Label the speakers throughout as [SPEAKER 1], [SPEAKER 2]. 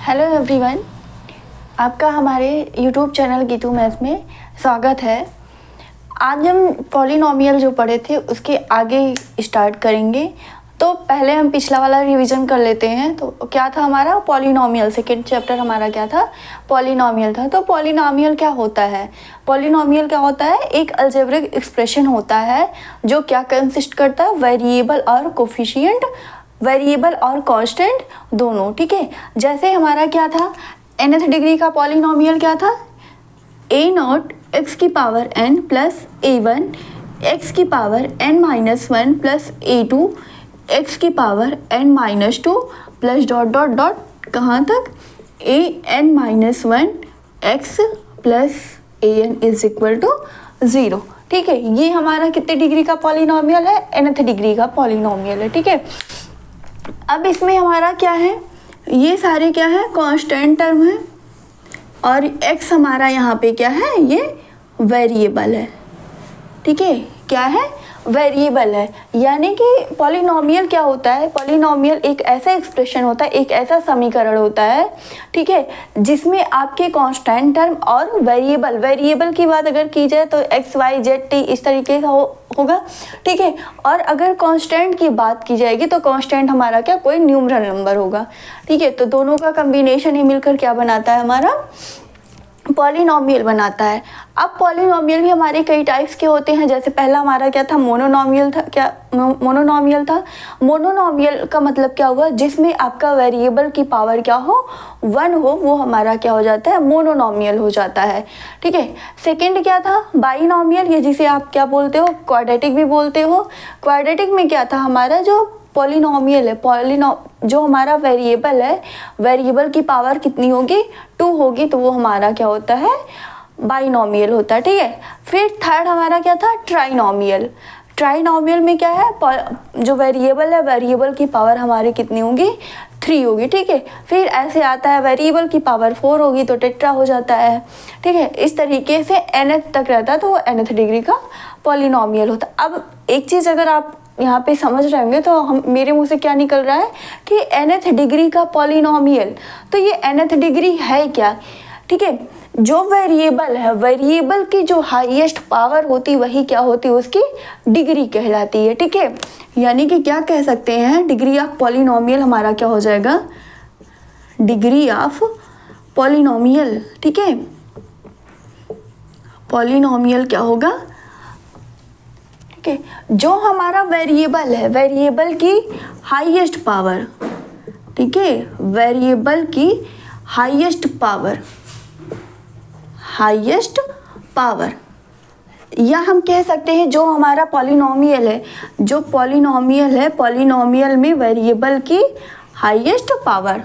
[SPEAKER 1] Hello everyone, आपका हमारे YouTube channel Geetu math में स्वागत है। आज हम पॉलिनॉमियल जो पढ़े थे उसके आगे स्टार्ट करेंगे। तो पहले हम पिछला वाला रिवीजन कर लेते हैं। तो क्या था हमारा पॉलिनॉमियल, सेकेंड चैप्टर हमारा क्या था, पॉलिनॉमियल था। तो पॉलिनॉमियल क्या होता है? पॉलिनॉमियल क्या होता है? एक अलजेब्रिक एक्सप्रेशन होता है जो क्या कंसिस्ट करता है, वेरिएबल और कोफिशिएंट, वेरिएबल और कांस्टेंट दोनों। ठीक है, जैसे हमारा क्या था, nth डिग्री का पॉलिनॉमियल क्या था, a0 x की power n plus a1 x की power n minus 1 plus a2 x की power n minus 2 plus dot dot dot कहाँ तक a n minus 1 x plus a n is equal to 0। ठीक है, ये हमारा कितने डिग्री का पॉलिनॉमियल है, nth डिग्री का पॉलिनॉमियल है। ठीक है, अब इसमें हमारा क्या है, ये सारे क्या है, कांस्टेंट टर्म है और x हमारा यहाँ पे क्या है, ये वेरिएबल है। ठीक है, क्या है, वेरिएबल है। यानी कि पॉलिनॉमियल क्या होता है, पॉलिनॉमियल एक ऐसा एक्सप्रेशन होता है, एक ऐसा समीकरण होता है, ठीक है, जिसमें आपके कांस्टेंट टर्म और वेरिएबल की बात अगर की जाए तो x y z t इस तरीके का होगा। ठीक है, और अगर कांस्टेंट की बात की जाएगी तो कांस्टेंट हमारा क्या, कोई न्यूमरल नंबर होगा। ठीक है, तो दोनों का कम्बिनेशन ही मिलकर क्या बनाता है, हमारा पॉलिनॉमियल बनाता है। अब पॉलिनॉमियल भी हमारे कई टाइप्स के होते हैं। जैसे पहला हमारा क्या था, मोनोनॉमियल था। क्या मोनोनॉमियल था? मोनोनॉमियल का मतलब क्या हुआ, जिसमें आपका वेरिएबल की पावर क्या हो, 1 हो, वो हमारा क्या हो जाता है, मोनोनॉमियल हो जाता है। ठीक है, सेकंड क्या था, बाइनॉमियल, ये जिसे आप क्या बोलते हो, क्वाड्रेटिक भी बोलते हो। क्वाड्रेटिक में क्या था, हमारा जो पॉलिनॉमियल है, जो हमारा वेरिएबल है, वेरिएबल की पावर कितनी होगी, 2 होगी, तो वो हमारा क्या होता है, बाइनॉमियल होता है। ठीक है, फिर थर्ड हमारा क्या था, ट्राइनॉमियल। ट्राइनॉमियल में क्या है, जो वेरिएबल है, वेरिएबल की पावर हमारी कितनी होगी, 3 होगी। ठीक है, फिर ऐसे आता है वेरिएबल की पावर 4 होगी तो टेट्रा हो जाता है। ठीक है, इस तरीके से nth तक रहता है तो वो nth डिग्री का पॉलिनॉमियल होता है। अब एक चीज़ अगर आप यहाँ पे समझ रहे होंगे तो हम मेरे मुंह से क्या निकल रहा है कि nth डिग्री का पॉलिनॉमियल, तो ये nth डिग्री है क्या? ठीक है, जो वेरिएबल है, वेरिएबल की जो हाईएस्ट पावर होती वही क्या होती है, उसकी डिग्री कहलाती है। ठीक है, यानी कि क्या कह सकते हैं, डिग्री ऑफ पॉलिनॉमियल हमारा क्या हो जाएगा, डिग्री ऑफ पॉलिनॉमियल। ठीक है, पॉलिनॉमियल क्या होगा, जो हमारा वेरिएबल है, वेरिएबल की हाईएस्ट पावर, ठीक है, वेरिएबल की हाईएस्ट पावर, या हम कह सकते हैं जो हमारा पॉलिनॉमियल है, जो पॉलिनॉमियल है, पॉलिनॉमियल में वेरिएबल की हाईएस्ट पावर,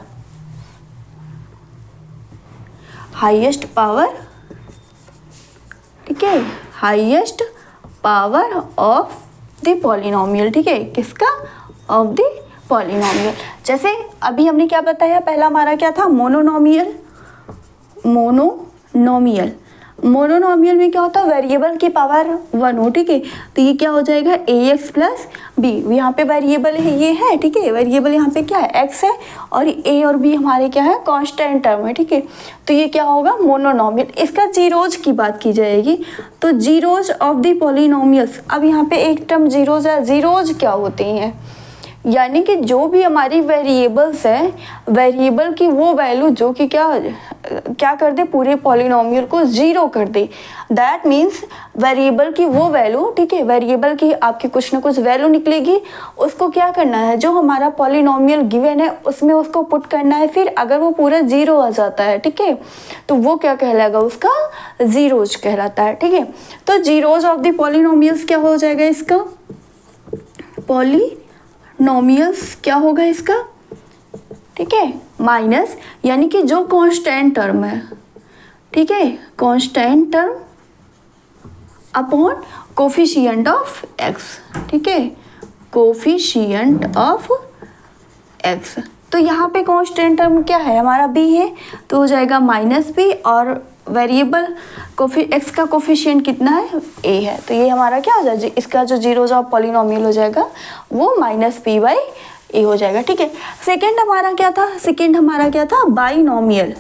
[SPEAKER 1] ठीक है, highest power of the polynomial. ठीक है, किसका, ऑफ द पॉलिनॉमियल। जैसे अभी हमने क्या बताया, पहला हमारा क्या था, मोनोनॉमियल। मोनोनॉमियल में क्या होता है, वेरिएबल की पावर 1 हो। ठीक है, तो ये क्या हो जाएगा, ax प्लस बी। यहाँ पे वेरिएबल है, ये है। ठीक है, वेरिएबल यहाँ पे क्या है, x है, और a और b हमारे क्या है, कांस्टेंट टर्म है। ठीक है, तो ये क्या होगा, मोनोनॉमियल। इसका जीरोज की बात की जाएगी तो जीरोज ऑफ द पॉलिनॉमियल्स। अब यहाँ पे एक टर्म जीरोज है। जीरोज क्या होते हैं, यानी कि जो भी हमारी वेरिएबल्स है, वेरिएबल की वो वैल्यू जो कि क्या कर दे, पूरे पॉलिनॉमियल को 0 कर दे। दैट मीन्स वेरिएबल की वो वैल्यू, ठीक है, वेरिएबल की आपकी कुछ ना कुछ वैल्यू निकलेगी, उसको क्या करना है, जो हमारा पॉलिनॉमियल गिवन है उसमें उसको पुट करना है। फिर अगर वो पूरा 0 आ जाता है, ठीक है, तो वो क्या कहलाएगा, उसका जीरोज कहलाता है। ठीक है, तो जीरोज ऑफ द पॉलिनॉमियल्स क्या हो जाएगा, इसका पॉलिनॉमियल्स क्या होगा इसका, ठीक है, माइनस, यानी कि जो कांस्टेंट टर्म है, ठीक है, constant term upon coefficient of x। ठीक है, कोफिशिएंट ऑफ x। तो यहाँ पे कांस्टेंट टर्म क्या है, हमारा b है, तो हो जाएगा -b, और वेरिएबल x का कोफिशिएंट कितना है, a है, तो ये हमारा क्या हो जाएगा, इसका जो जीरोज ऑफ पॉलिनॉमियल हो जाएगा वो -p/a ए हो जाएगा। ठीक है, सेकेंड हमारा क्या था, सेकेंड हमारा क्या था, बाइनोमियल,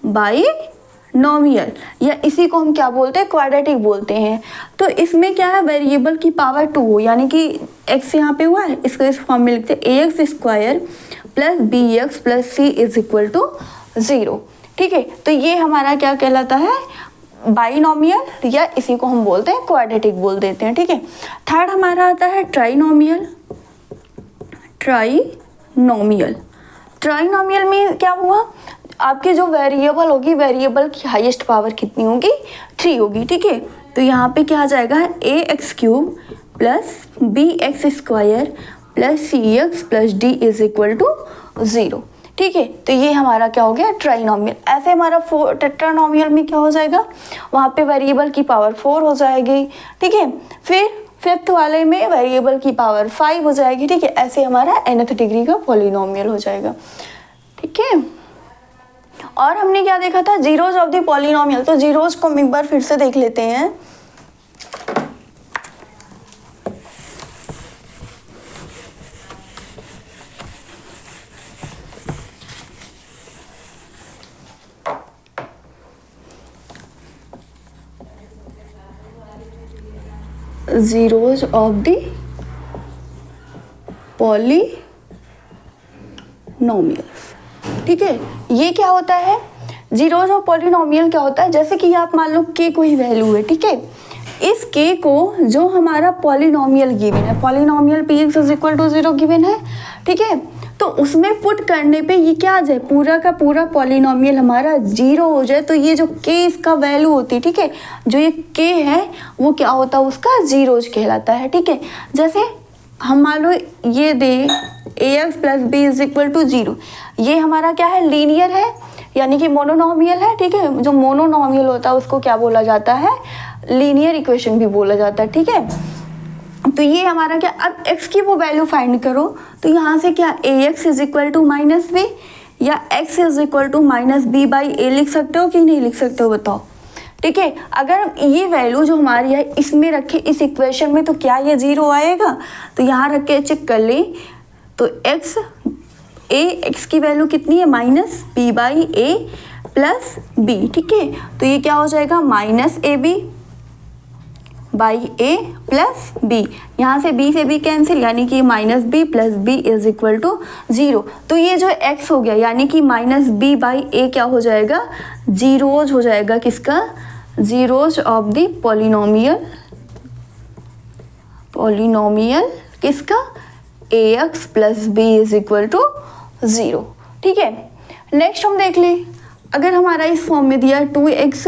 [SPEAKER 1] बाइनोमियल या इसी को हम क्या बोलते हैं, क्वाड्रेटिक बोलते हैं। तो इसमें क्या है, वेरिएबल की पावर 2 हो, यानी कि x यहाँ पे हुआ है, इसको इस फॉर्म में लिखते हैं a x square plus b x plus c is equal to 0। ठीक है, तो ये हमारा क्या कहलाता है, बाइनोमियल या इसी को हम बोलते हैं क्वाड्रेटिक बोल देते हैं। ठीक है, थर्ड हमारा आता है ट्राइनोमियल, ट्राइनोमियल, ट्राइनोमियल में क्या हुआ, आपकी जो वेरिएबल होगी, वेरिएबल की हाईएस्ट पावर कितनी होगी, 3 होगी। ठीक है, तो यहाँ पे क्या आ जाएगा, a x cube plus b x square plus c x plus d is equal to 0। ठीक है, तो ये हमारा क्या हो गया, ट्राइनोमियल। ऐसे हमारा टेट्रानोमियल में क्या हो जाएगा, वहाँ पे वेरिएबल की पावर 4 हो जाएगी। ठीक है, फिर फिफ्थ वाले में वेरिएबल की पावर 5 हो जाएगी। ठीक है, ऐसे हमारा nth डिग्री का पॉलिनोमियल हो जाएगा। ठीक है, और हमने क्या देखा था, जीरोज ऑफ द पॉलिनोमियल। तो जीरोज को हम एक बार फिर से देख लेते हैं। Zeros of the polynomials. ठीक है, ये क्या होता है, जीरोज ऑफ पॉलिनोमियल क्या होता है, जैसे कि आप मान लो के कोई वैल्यू है। ठीक है, इस के को जो हमारा पॉलिनोमियल गिवन है, polynomial p x is equal to 0 given है। ठीक है, तो उसमें पुट करने पे ये क्या आ जाए, पूरा का पूरा पॉलिनोमियल हमारा 0 हो जाए। तो ये जो के इसका वैल्यू होती है, ठीक है, जो ये के है वो क्या होता है, उसका जीरोज कहलाता है। ठीक है, जैसे हम मान लो ये दे a x plus b is equal to 0, ये हमारा क्या है, लीनियर है, यानी कि मोनोनोमियल है। ठीक है, जो मोनोनोमियल होता है उसको क्या बोला जाता है, लीनियर इक्वेशन भी बोला जाता है। ठीक है, तो ये हमारा क्या, अब x की वो वैल्यू फाइंड करो। तो यहाँ से क्या, a x is equal to minus b या x is equal to minus b by a लिख सकते हो कि नहीं लिख सकते हो, बताओ। ठीक है, अगर ये वैल्यू जो हमारी है इसमें रखे इस इक्वेशन में, तो क्या ये 0 आएगा। तो यहाँ रख के चेक कर ले, तो x की वैल्यू कितनी है, minus b by a plus b. ठीक है, तो ये क्या हो जाएगा, minus a b by a plus b, यहाँ से b से b कैंसिल, यानी कि minus b plus b is equal to 0। तो ये जो x हो गया, यानी कि माइनस बी बाई ए क्या हो जाएगा, जीरोज हो जाएगा, किसका, zeros of the polynomial, polynomial किसका, a x plus b is equal to 0। ठीक है, नेक्स्ट हम देख ले, अगर हमारा इस फॉर्म में दिया 2x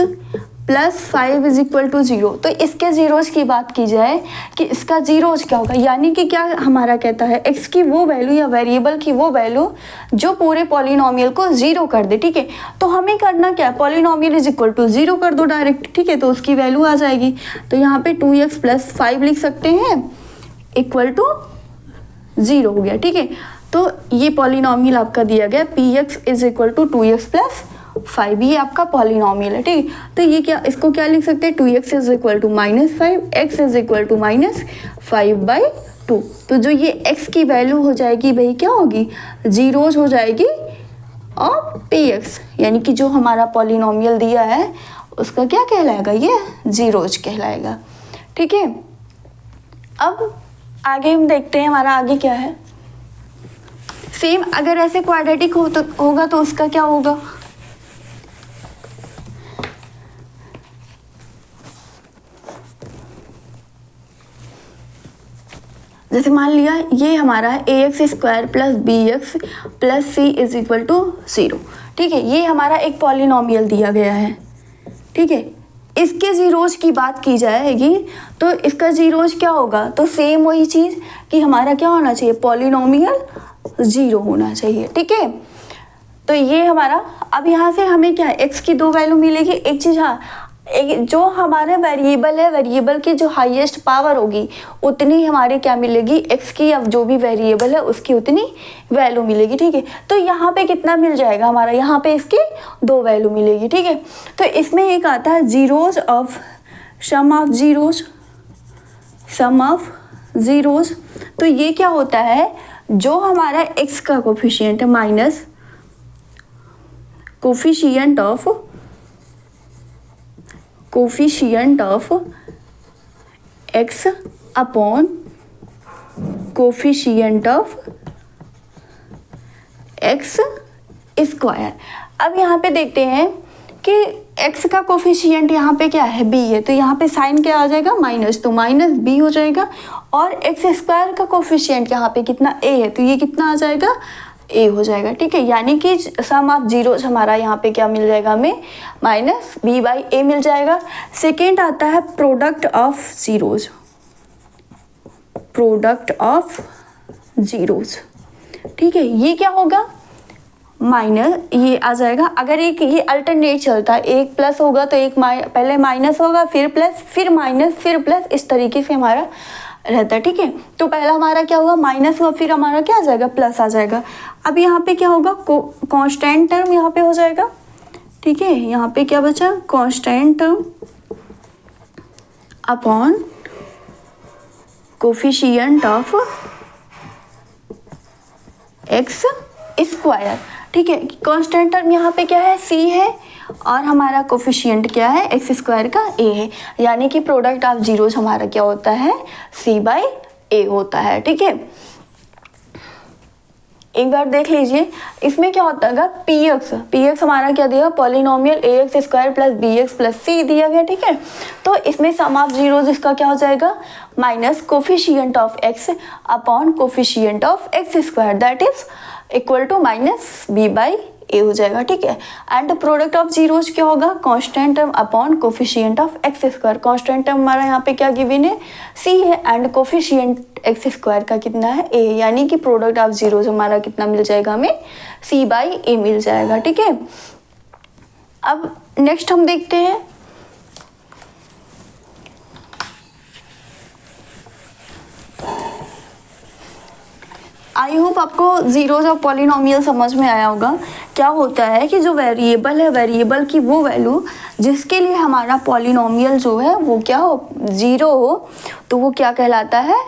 [SPEAKER 1] plus 5 is equal to 0, तो इसके जीरोज की बात की जाए कि इसका जीरोज क्या होगा, यानी कि क्या हमारा कहता है, x की वो वैल्यू या वेरिएबल की वो वैल्यू जो पूरे पॉलिनोमियल को 0 कर दे। ठीक है, तो हमें करना क्या, पॉलिनोमियल इज इक्वल टू 0 कर दो डायरेक्ट। ठीक है, तो उसकी वैल्यू आ जाएगी। तो यहाँ पे 2x प्लस 5 लिख सकते हैं इक्वल टू 0 हो गया। ठीक है, तो ये पॉलिनोमियल आपका दिया गया p x is equal to 2x plus 5, ये आपका पॉलिनोमियल है। ठीक है, तो ये क्या, इसको क्या लिख सकते हैं, 2x is equal to minus 5, x is equal to minus 5/2। तो जो ये x की वैल्यू हो जाएगी वही क्या होगी, जीरोज हो जाएगी और px, यानी कि जो हमारा पॉलिनोमियल दिया है उसका क्या कहलाएगा, ये जीरोज कहलाएगा। ठीक है, अब आगे हम देखते हैं हमारा आगे क्या है। सेम अगर ऐसे क्वाड्रेटिक होगा तो उसका क्या होगा, जैसे मान लिया ये हमारा है a x square plus b x plus c is equal to 0। ठीक है, ये हमारा एक पॉलिनोमियल दिया गया है। ठीक है, इसके जीरोज की बात की जाएगी तो इसका जीरोज क्या होगा, तो सेम वही चीज़ कि हमारा क्या होना चाहिए, पॉलिनोमियल 0 होना चाहिए। ठीक है, तो ये हमारा, अब यहाँ से हमें क्या है, x की 2 वैल्यू मिलेगी। एक चीज़, हाँ, एक जो हमारे वेरिएबल है, वेरिएबल की जो हाईएस्ट पावर होगी उतनी हमारे क्या मिलेगी, x की, अब जो भी वेरिएबल है उसकी उतनी वैल्यू मिलेगी। ठीक है, तो यहाँ पे कितना मिल जाएगा हमारा, यहाँ पे इसकी 2 वैल्यू मिलेगी। ठीक है, तो इसमें एक आता है zeros of sum of zeros, sum of zeros. तो ये क्या होता है, जो हमारा x का कोफिशिएंट है minus coefficient of x upon coefficient of x square. अब यहाँ पे देखते हैं कि x का कोफिशिएंट यहाँ पे क्या है, b है, तो यहाँ पे साइन क्या आ जाएगा माइनस, तो माइनस b हो जाएगा। और x स्क्वायर का कोफिशिएंट यहाँ पे कितना a है, तो ये कितना आ जाएगा a हो जाएगा। ठीक है, यानी कि सम ऑफ जीरोज हमारा यहाँ पे क्या मिल जाएगा हमें, माइनस b बाई a मिल जाएगा। सेकेंड आता है product of zeros, product of zeros. ठीक है, ये क्या होगा माइनस, ये आ जाएगा। अगर एक ये अल्टरनेट चलता है, एक प्लस होगा तो एक पहले माइनस होगा, फिर प्लस, फिर माइनस, फिर प्लस, इस तरीके से हमारा रहता है। ठीक है, तो पहला हमारा क्या होगा माइनस हुआ, फिर हमारा क्या आ जाएगा प्लस आ जाएगा। अब यहाँ पे क्या होगा कांस्टेंट टर्म यहाँ पे हो जाएगा। ठीक है, यहाँ पे क्या बचा constant term upon coefficient of x square. ठीक है, कांस्टेंट टर्म यहाँ पे क्या है c है और हमारा कोफिशिएंट क्या है x स्क्वायर का a है, यानी कि प्रोडक्ट ऑफ जीरोज हमारा क्या होता है c बाई a होता है। ठीक है, एक बार देख लीजिए इसमें क्या होता है px हमारा क्या दिया polynomial ax square plus bx plus c दिया गया। ठीक है, तो इसमें सम ऑफ जीरोज इसका क्या हो जाएगा minus coefficient of x upon coefficient of x square that is equal to minus b by a हो जाएगा। ठीक है, एंड प्रोडक्ट ऑफ जीरोज क्या होगा constant term upon coefficient of x square. Constant term हमारा यहाँ पे क्या गिवन है c है एंड कोफिशिएंट x स्क्वायर का कितना है a, यानी कि प्रोडक्ट ऑफ जीरोज हमारा कितना मिल जाएगा हमें c बाई a मिल जाएगा। ठीक है, अब नेक्स्ट हम देखते हैं आई होप आपको जीरोज और पॉलिनोमियल समझ में आया होगा। क्या होता है कि जो वेरिएबल है, वेरिएबल की वो वैल्यू जिसके लिए हमारा पॉलिनोमियल जो है वो क्या हो जीरो हो, तो वो क्या कहलाता है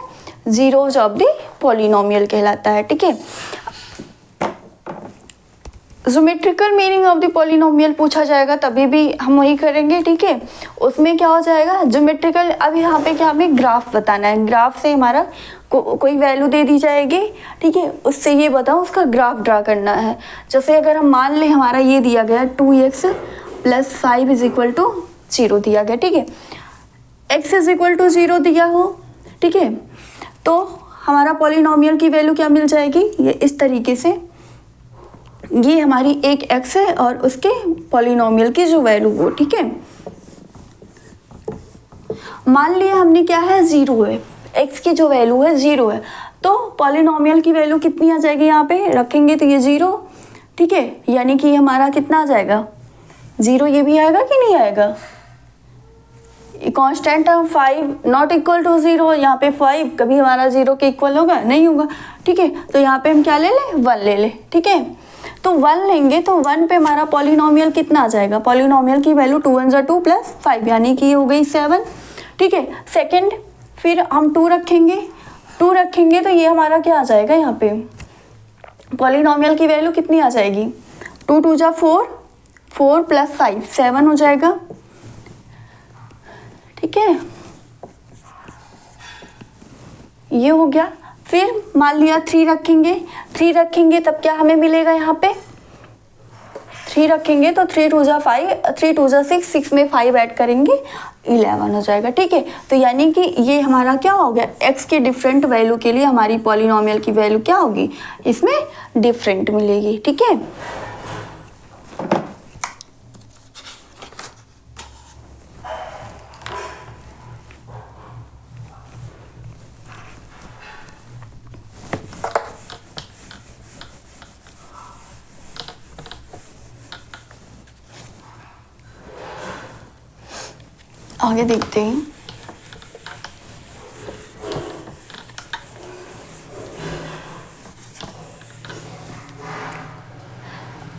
[SPEAKER 1] जीरोज ऑफ द पॉलिनोमियल कहलाता है। ठीक है, geometrical meaning of the polynomial पूछा जाएगा तभी भी हम वही करेंगे। ठीक है, उसमें क्या हो जाएगा ज्योमेट्रिकल, अब यहाँ पे क्या हमें ग्राफ बताना है, ग्राफ से हमारा कोई वैल्यू दे दी जाएगी। ठीक है, उससे ये बताओ उसका ग्राफ ड्रा करना है। जैसे अगर हम मान लें हमारा ये दिया गया 2x plus 5 is equal to 0 दिया गया। ठीक है, x इज इक्वल टू 0 दिया हो। ठीक है, तो हमारा पॉलिनोमियल की वैल्यू क्या मिल जाएगी ये इस तरीके से, ये हमारी एक x है और उसके पॉलिनोमियल की जो वैल्यू हो। ठीक है, मान लिया हमने क्या है 0 है, x की जो वैल्यू है 0 है, तो पॉलिनोमियल की वैल्यू कितनी आ जाएगी यहाँ पे रखेंगे तो ये 0। ठीक है, यानी कि हमारा कितना आ जाएगा 0, ये भी आएगा कि नहीं आएगा। Constant term 5 not equal to 0, यहाँ पे 5 कभी हमारा 0 के इक्वल होगा नहीं होगा। ठीक है, तो यहाँ पे हम क्या ले लें 1 ले लें। ठीक है, तो 1 लेंगे तो 1 पे हमारा पॉलिनोमियल कितना आ जाएगा, पॉलिनोमियल की वैल्यू 2 1 2 प्लस 5 यानी कि ये हो गई 7। ठीक है, सेकेंड फिर हम 2 रखेंगे तो ये हमारा क्या आ जाएगा, यहाँ पे पॉलिनोमियल की वैल्यू कितनी आ जाएगी 2 2 जा 4, 4 प्लस 5 7 हो जाएगा। ठीक है, ये हो गया। फिर मान लिया 3 रखेंगे तब क्या हमें मिलेगा, यहाँ पे 3 रखेंगे तो 3 2 जा 5, 3 2 जा 6, 6 में 5 ऐड करेंगे 11 हो जाएगा। ठीक है, तो यानी कि ये हमारा क्या हो गया x के डिफरेंट वैल्यू के लिए हमारी पॉलिनोमियल की वैल्यू क्या होगी इसमें डिफरेंट मिलेगी। ठीक है, आगे देखते हैं।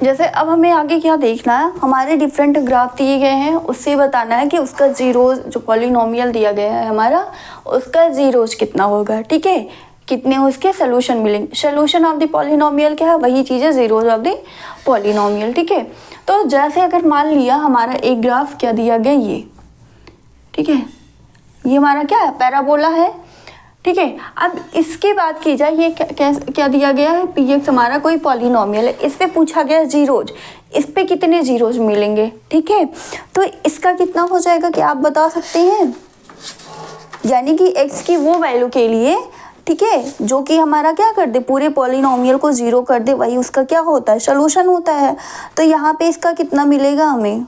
[SPEAKER 1] जैसे अब हमें आगे क्या देखना है, हमारे डिफरेंट ग्राफ दिए गए हैं, उससे बताना है कि उसका जीरोज जो पॉलिनोमियल दिया गया है हमारा उसका जीरोज कितना होगा। ठीक है, कितने उसके सोल्यूशन मिलेंगे। सोल्यूशन ऑफ द पॉलिनोमियल क्या है, वही चीज़ है जीरोज ऑफ द पॉलिनोमियल, ठीक है। तो जैसे अगर मान लिया हमारा एक ग्राफ क्या दिया गया, ये ठीक है, ये हमारा क्या है, पैराबोला है, ठीक है। अब इसकी बात की जाए, ये क्या दिया गया है, पी एक्स हमारा कोई पॉलिनोमियल है, इस पे पूछा गया जीरोज, इस पे कितने जीरोज मिलेंगे, ठीक है। तो इसका कितना हो जाएगा, क्या आप बता सकते हैं, यानी कि x की वो वैल्यू के लिए, ठीक है, जो कि हमारा क्या कर दे, पूरे पॉलिनोमियल को जीरो कर दे, वही उसका क्या होता है, सोल्यूशन होता है। तो यहाँ पे इसका कितना मिलेगा हमें,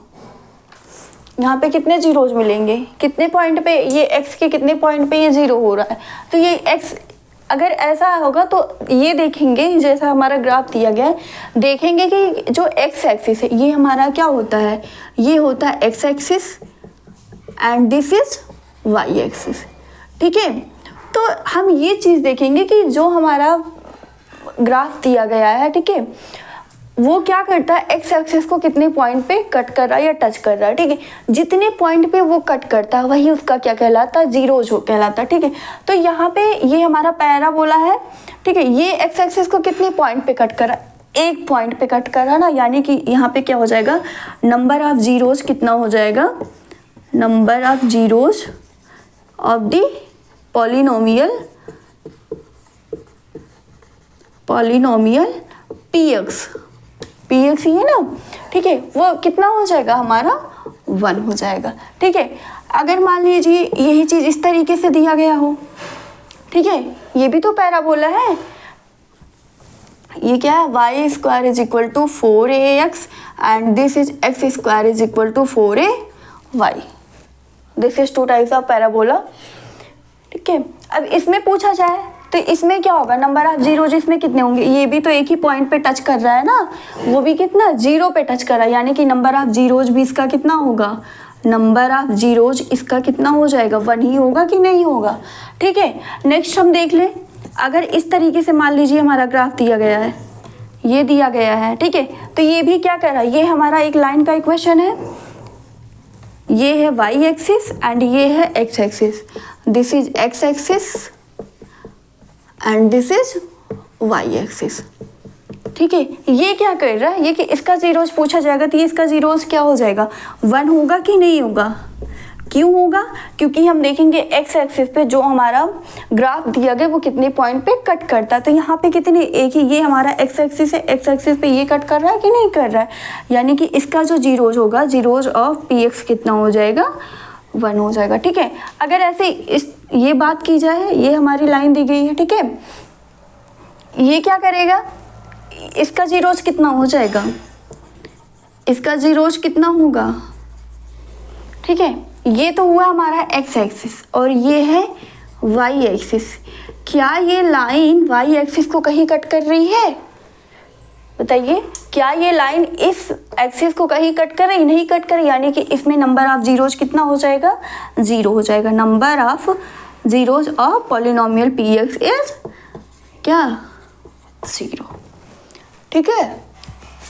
[SPEAKER 1] यहाँ पे कितने जीरोज मिलेंगे, कितने पॉइंट पे, ये x के कितने पॉइंट पे ये जीरो हो रहा है। तो ये x अगर ऐसा होगा तो ये देखेंगे, जैसा हमारा ग्राफ दिया गया है, देखेंगे कि जो x एक्सिस है ये हमारा क्या होता है, ये होता है x axis and this is y axis, ठीक है। तो हम ये चीज़ देखेंगे कि जो हमारा ग्राफ दिया गया है, ठीक है, वो क्या करता है, एक्स एक्सिस को कितने पॉइंट पे कट कर रहा है या टच कर रहा है, ठीक है। जितने पॉइंट पे वो कट करता है वही उसका क्या कहलाता है, जीरोज कहलाता है, ठीक है। तो यहाँ पे ये हमारा पैराबोला है, ठीक है, ये एक्स एक्सिस को कितने पॉइंट पे कट कर रहा है, एक पॉइंट पे कट कर रहा है ना, यानी कि यहाँ पे क्या हो जाएगा, नंबर ऑफ जीरोज कितना हो जाएगा, number of zeros of the polynomial p x ही है ना, ठीक है, वो कितना हो जाएगा हमारा 1 हो जाएगा, ठीक है। अगर मान लीजिए यही चीज़ इस तरीके से दिया गया हो, ठीक है, ये भी तो पैराबोला है, ये क्या है, y square is equal to 4ax and this is x square is equal to 4ay, this is two types of parabola, ठीक है। अब इसमें पूछा जाए तो इसमें क्या होगा, नंबर ऑफ जीरोज इसमें कितने होंगे, ये भी तो एक ही पॉइंट पे टच कर रहा है ना, वो भी कितना, जीरो पे टच कर रहा है, यानी कि नंबर ऑफ जीरोज भी इसका कितना होगा, नंबर ऑफ जीरोज इसका कितना हो जाएगा, 1 ही होगा कि नहीं होगा, ठीक है। नेक्स्ट हम देख लें, अगर इस तरीके से मान लीजिए हमारा ग्राफ दिया गया है, ये दिया गया है, ठीक है, तो ये भी क्या कर रहा है, ये हमारा एक लाइन का इक्वेशन है, ये है y एक्सिस एंड ये है x axis, this is x axis and this is y axis, ठीक है। ये क्या कर रहा है, ये कि इसका जीरोज पूछा जाएगा तो ये इसका जीरोज क्या हो जाएगा, 1 होगा कि नहीं होगा, क्यों होगा, क्योंकि हम देखेंगे x एक्सिस पे जो हमारा ग्राफ दिया गया वो कितने पॉइंट पे कट करता है, तो यहाँ पे कितने, एक ही, ये हमारा x एक्सिस है, x एक्सिस पे ये कट कर रहा है कि नहीं कर रहा है, यानी कि इसका जो जीरोज होगा, जीरोज ऑफ पी एक्स कितना हो जाएगा, 1 हो जाएगा, ठीक है। अगर ऐसे ये बात की जाए, ये हमारी लाइन दी गई है, ठीक है, ये क्या करेगा, इसका जीरोज कितना हो जाएगा, इसका जीरोज कितना होगा, ठीक है। ये तो हुआ हमारा x एक्सिस और ये है y एक्सिस, क्या ये लाइन y एक्सिस को कहीं कट कर रही है, बताइए, क्या ये लाइन इस एक्सिस को कहीं कट कर रही, नहीं कट कर रही, यानी कि इसमें नंबर ऑफ जीरोज कितना हो जाएगा, 0 हो जाएगा, number of zeros of polynomial p x is क्या, 0, ठीक है।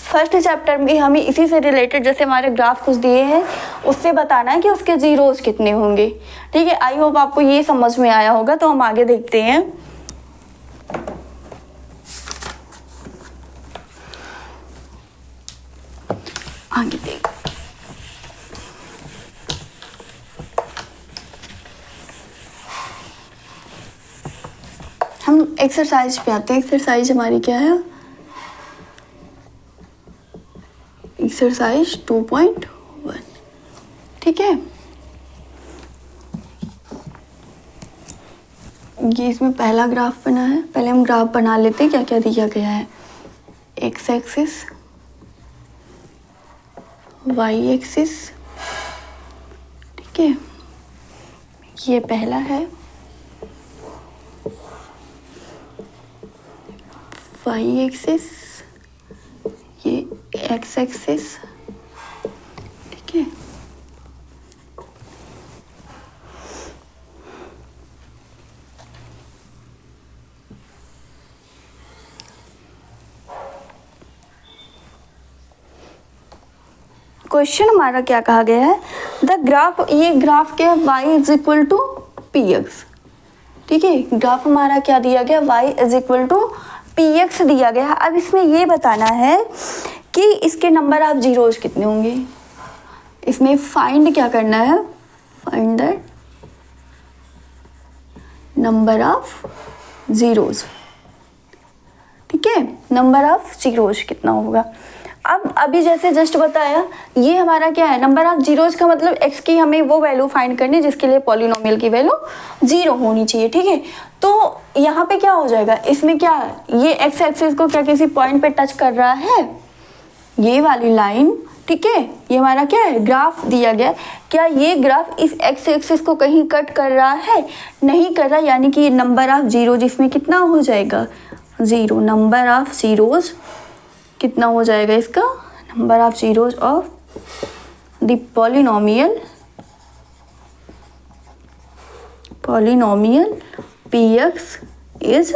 [SPEAKER 1] फर्स्ट चैप्टर में हमें इसी से रिलेटेड, जैसे हमारे ग्राफ कुछ दिए हैं उससे बताना है कि उसके जीरोज कितने होंगे, ठीक है। आई होप आपको ये समझ में आया होगा, तो हम आगे देखते हैं। आगे देख, हम एक्सरसाइज पे आते हैं। एक्सरसाइज हमारी क्या है, एक्सरसाइज 2.1, ठीक है। ये इसमें पहला ग्राफ बना है, पहले हम ग्राफ बना लेते हैं, क्या क्या दिया गया है, एक्स एक्सिस, वाई एक्सिस, ठीक है, ये पहला है, वाई एक्सिस, ये एक्स एक्सिस, ठीक है। क्वेश्चन हमारा क्या कहा गया है, द ग्राफ, ये ग्राफ क्या है, y is equal to p x, ठीक ठीक है, ग्राफ हमारा क्या दिया गया, y is equal to p x दिया गया। अब इसमें ये बताना है कि इसके नंबर ऑफ जीरोज कितने होंगे। इसमें फाइंड क्या करना है, find the number of zeros. ठीक है, नंबर ऑफ जीरोज कितना होगा। अब अभी जैसे जस्ट बताया, ये हमारा क्या है, नंबर ऑफ जीरोज का मतलब x की हमें वो वैल्यू फाइंड करनी है जिसके लिए पॉलिनोमियल की वैल्यू 0 होनी चाहिए। ठीक है, तो यहाँ पे क्या हो जाएगा, इसमें क्या ये x एक्सिस को क्या किसी पॉइंट पे टच कर रहा है, ये वाली लाइन। ठीक है, ये हमारा क्या है, ग्राफ दिया गया। क्या ये ग्राफ इस x एक्सिस को कहीं कट कर रहा है, नहीं कर रहा, यानी कि नंबर ऑफ जीरो जिसमें कितना हो जाएगा 0, नंबर ऑफ जीरोज कितना हो जाएगा इसका, number of zeros of the polynomial px is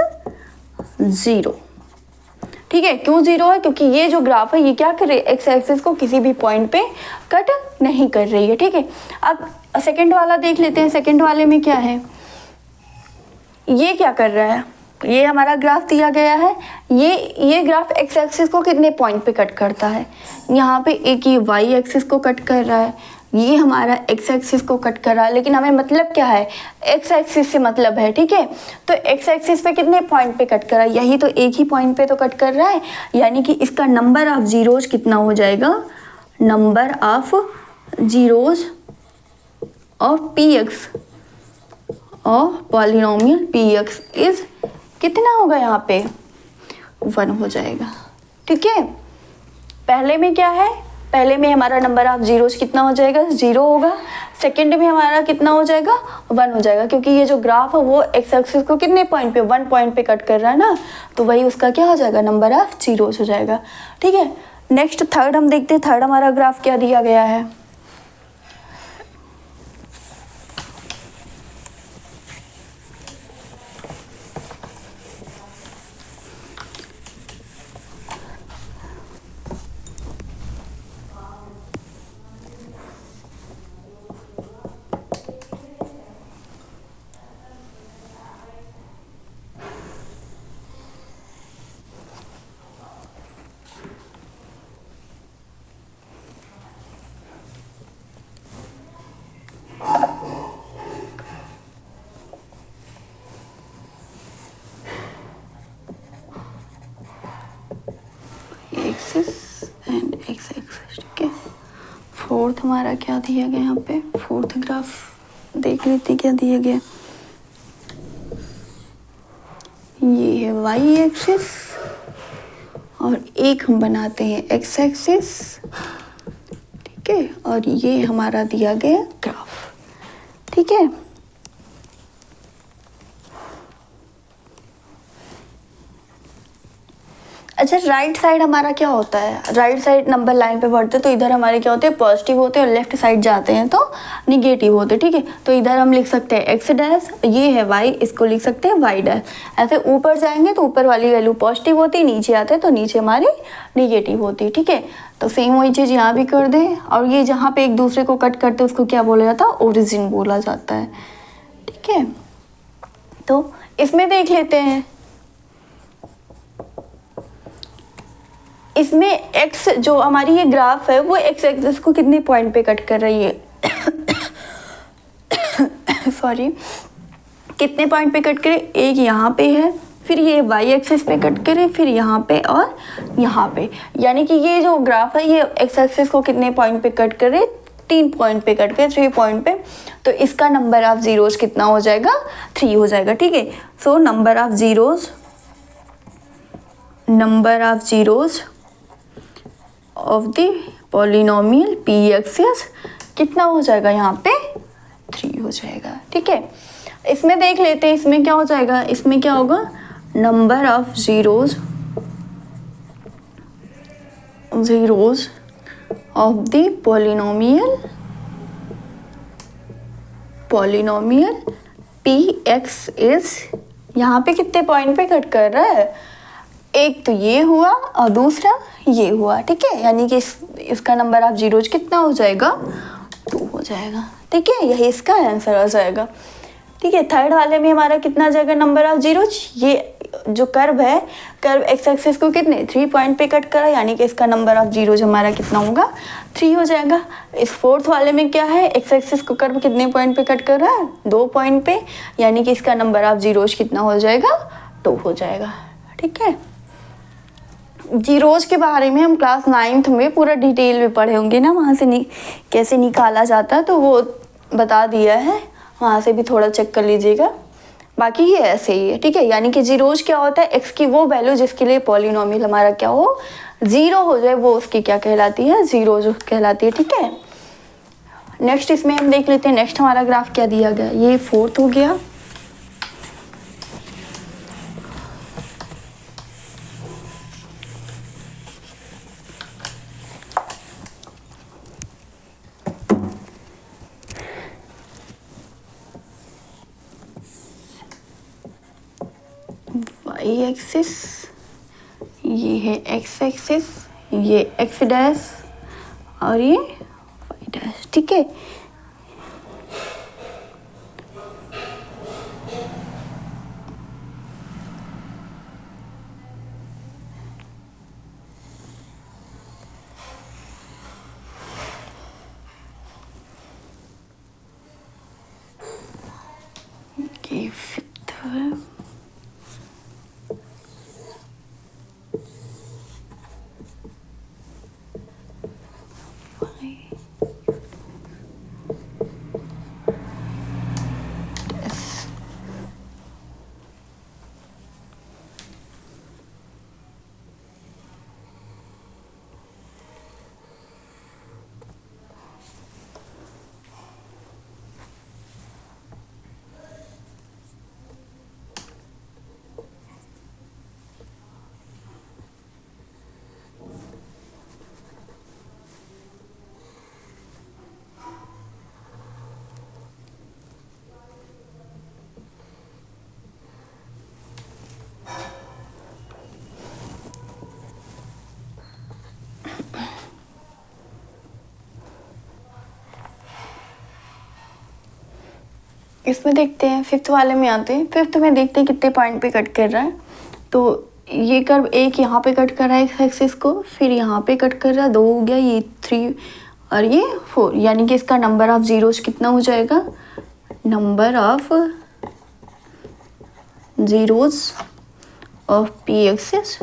[SPEAKER 1] 0। ठीक है, क्यों 0 है, क्योंकि ये जो ग्राफ है ये क्या कर रही है, एक्स एक्सिस को किसी भी पॉइंट पे कट नहीं कर रही है। ठीक है, अब सेकंड वाला देख लेते हैं। सेकंड वाले में क्या है, ये क्या कर रहा है, ये हमारा ग्राफ दिया गया है, ये ग्राफ एक्स एक्सिस को कितने पॉइंट पे कट करता है, यहाँ पे एक ये वाई एक्सिस को कट कर रहा है, ये हमारा एक्स एक्सिस को कट कर रहा है, लेकिन हमें मतलब क्या है, एक्स एक्सिस से मतलब है। ठीक है, तो एक्स एक्सिस पे कितने पॉइंट पे कट कर रहा है, यही तो एक ही पॉइंट पे तो कट कर रहा है, यानी कि इसका नंबर ऑफ जीरोज कितना हो जाएगा, number of zeros of P x और पॉलिनोमियल पी एक्स इज कितना होगा, यहाँ पे 1 हो जाएगा। ठीक है, पहले में क्या है, पहले में हमारा नंबर ऑफ जीरोज कितना हो जाएगा, 0 होगा। सेकंड में हमारा कितना हो जाएगा, 1 हो जाएगा, क्योंकि ये जो ग्राफ है वो एक्स एक्सिस को कितने पॉइंट पे, 1 पॉइंट पे कट कर रहा है ना, तो वही उसका क्या हो जाएगा, नंबर ऑफ जीरोज हो जाएगा। ठीक है, नेक्स्ट थर्ड हम देखते हैं। थर्ड हमारा ग्राफ क्या दिया गया है, एक्सिस एंड एक्स एक्सिस। ठीक है, फोर्थ हमारा क्या दिया गया, यहाँ पे फोर्थ ग्राफ देख लेते क्या दिया गया, ये है वाई एक्सिस और एक हम बनाते हैं एक्स एक्सिस। ठीक है, और ये हमारा दिया गया ग्राफ। ठीक है, अच्छा राइट साइड हमारा क्या होता है, राइट साइड नंबर लाइन पे बढ़ते तो इधर हमारे क्या होते हैं, पॉजिटिव होते हैं, और लेफ्ट साइड जाते हैं तो निगेटिव होते हैं। ठीक है, तो इधर हम लिख सकते हैं एक्स डैश, ये है वाई, इसको लिख सकते हैं वाई डैश। ऐसे ऊपर जाएंगे तो ऊपर वाली वैल्यू पॉजिटिव होती है, नीचे आते हैं तो नीचे हमारी निगेटिव होती है। ठीक है, तो सेम वही चीज़ यहाँ भी कर दें, और ये जहाँ पे एक दूसरे को कट करते हैं उसको क्या बोला जाता है, ओरिजिन बोला जाता है। ठीक है, तो इसमें देख लेते हैं, इसमें x जो हमारी ये ग्राफ है वो x एक्सिस को कितने पॉइंट पे कट कर रही है सॉरी, कितने पॉइंट पे कट करे, एक यहाँ पे है, फिर ये y एक्सिस पे कट करे, फिर यहाँ पे और यहाँ पे, यानी कि ये जो ग्राफ है ये x एक्सिस को कितने पॉइंट पे कट करे, 3 पॉइंट पे कट करे, 3 पॉइंट पे, तो इसका नंबर ऑफ जीरोज कितना हो जाएगा, 3 हो जाएगा। ठीक है, so number of zeros of the polynomial P axis कितना हो जाएगा, यहाँ पे 3 हो जाएगा। ठीक है, इसमें देख लेते हैं, इसमें क्या हो जाएगा, इसमें क्या होगा, number of zeros of the polynomial p x is, यहाँ पे कितने पॉइंट पे कट कर रहा है, एक तो ये हुआ और दूसरा ये हुआ। ठीक है, यानी कि इसका नंबर ऑफ जीरोज कितना हो जाएगा, 2 हो जाएगा। ठीक है, यही इसका आंसर आ जाएगा। ठीक है। थर्ड वाले में हमारा कितना आ जाएगा नंबर ऑफ जीरोज, ये जो कर्व है, कर्व एक्स एक्सिस को कितने 3 पॉइंट पे कट करा, यानी कि इसका नंबर ऑफ जीरोज हमारा कितना होगा 3 हो जाएगा। इस फोर्थ वाले में क्या है, एक्स एक्सिस को कर्व कितने पॉइंट पे कट कर रहा है 2 पॉइंट पे, यानी कि इसका नंबर ऑफ जीरोज कितना हो जाएगा 2 हो जाएगा। ठीक है। जीरोज के बारे में हम क्लास 9th में पूरा डिटेल में पढ़े होंगे ना, वहाँ से कैसे निकाला जाता है तो वो बता दिया है, वहाँ से भी थोड़ा चेक कर लीजिएगा। बाकी ये ऐसे ही है। ठीक है। यानी कि जीरोज क्या होता है, एक्स की वो वैल्यू जिसके लिए पॉलिनोमियल हमारा क्या हो 0 हो जाए, वो उसकी क्या कहलाती है जीरोज कहलाती है। ठीक है। नेक्स्ट इसमें हम देख लेते हैं, नेक्स्ट हमारा ग्राफ क्या दिया गया, ये फोर्थ हो गया। वाई एक्सिस, ये है एक्स एक्सिस, ये एक्स डैश और ये वाई डैश। ठीक है। ये फिफ्थ है, इसमें देखते हैं, फिफ्थ वाले में आते हैं। फिफ्थ में देखते हैं कितने पॉइंट पे कट कर रहा है। तो ये कर्व एक यहाँ पे कट कर रहा है एक्स एक्सिस को, फिर यहाँ पे कट कर रहा है 2 हो गया, ये 3 और ये 4, यानी कि इसका नंबर ऑफ जीरोज कितना हो जाएगा, number of zeros of P axis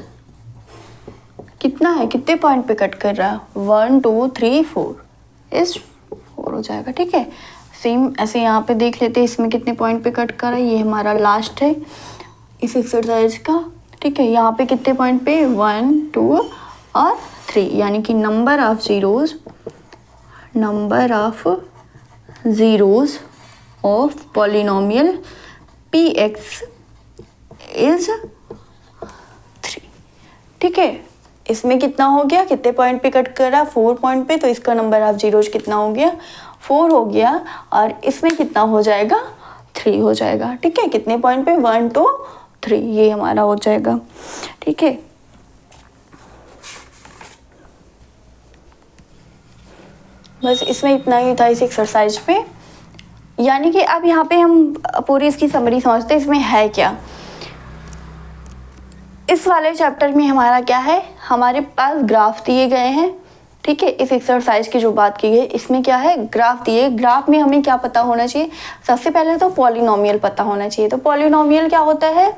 [SPEAKER 1] कितना है, कितने पॉइंट पे कट कर रहा है 1 2 3 4 इस 4 हो जाएगा। ठीक है। सेम ऐसे यहाँ पे देख लेते हैं इसमें कितने पॉइंट पे कट कर रहा है, ये हमारा लास्ट है इस एक्सरसाइज का। ठीक है। यहाँ पे कितने पॉइंट पे 1 2 और 3, यानी कि number of zeros of polynomial p x is 3। ठीक है। इसमें कितना हो गया, कितने पॉइंट पे कट कर रहा है 4 पॉइंट पे, तो इसका नंबर ऑफ जीरोज कितना हो गया 4 हो गया, और इसमें कितना हो जाएगा 3 हो जाएगा। ठीक है। कितने पॉइंट पे 1 2 3, ये हमारा हो जाएगा। ठीक है। बस इसमें इतना ही था इस एक्सरसाइज पे। यानी कि अब यहाँ पे हम पूरी इसकी समरी समझते हैं, इसमें है क्या। इस वाले चैप्टर में हमारा क्या है, हमारे पास ग्राफ दिए गए हैं। ठीक है। इस एक्सरसाइज की जो बात की गई इसमें क्या है, ग्राफ दिए। ग्राफ में हमें क्या पता होना चाहिए, सबसे पहले तो पॉलिनोमियल पता होना चाहिए। तो पॉलिनोमियल क्या होता है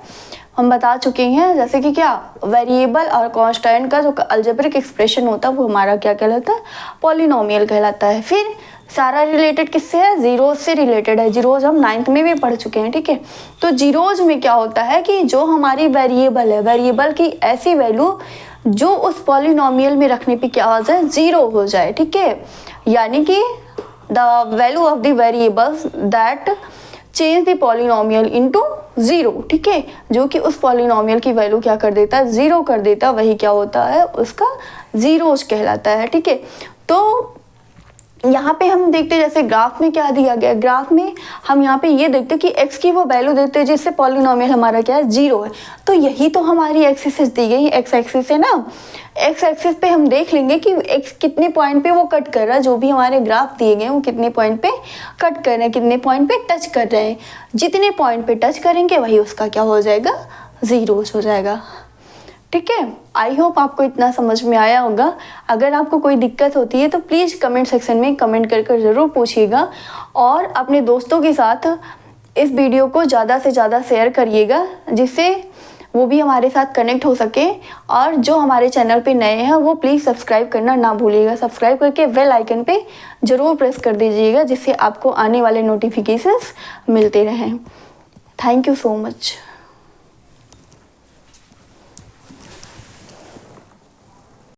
[SPEAKER 1] हम बता चुके हैं, जैसे कि क्या वेरिएबल और कांस्टेंट का जो अलजेब्रिक एक्सप्रेशन होता है वो हमारा क्या कहलाता है, पॉलिनोमियल कहलाता है। फिर सारा रिलेटेड किससे है, जीरोज से रिलेटेड है। जीरोज हम 9th में भी पढ़ चुके हैं। ठीक है। तो जीरोज में क्या होता है कि जो हमारी वेरिएबल है, वेरिएबल की ऐसी वैल्यू जो उस पॉलिनोमियल में रखने पे क्या हो जाए 0 हो जाए। ठीक है। यानी कि the value of the variables that change the polynomial into 0। ठीक है। जो कि उस पॉलिनोमियल की वैल्यू क्या कर देता है 0 कर देता है, वही क्या होता है उसका जीरोज कहलाता है। ठीक है। तो यहाँ पे हम देखते हैं जैसे ग्राफ में क्या दिया गया है, ग्राफ में हम यहाँ पे ये देखते हैं कि x की वो वैल्यू देते हैं जिससे पॉलिनोमियल हमारा क्या है 0 है। तो यही तो हमारी एक्सिस दी गई, x एक्सिस है ना। x एक्सिस पे हम देख लेंगे कि x कितने पॉइंट पे वो कट कर रहा है, जो भी हमारे ग्राफ दिए गए वो कितने पॉइंट पे कट कर रहे हैं, कितने पॉइंट पे टच कर रहे हैं। जितने पॉइंट पे टच करेंगे वही उसका क्या हो जाएगा, 0 हो जाएगा। ठीक है, आई होप आपको इतना समझ में आया होगा। अगर आपको कोई दिक्कत होती है तो प्लीज़ कमेंट सेक्शन में कमेंट कर ज़रूर पूछिएगा, और अपने दोस्तों के साथ इस वीडियो को ज़्यादा से ज़्यादा शेयर करिएगा, जिससे वो भी हमारे साथ कनेक्ट हो सके। और जो हमारे चैनल पे नए हैं वो प्लीज़ सब्सक्राइब करना ना भूलिएगा, सब्सक्राइब करके बेल आइकन पे ज़रूर प्रेस कर दीजिएगा, जिससे आपको आने वाले नोटिफिकेशंस मिलते रहें। Thank you so much.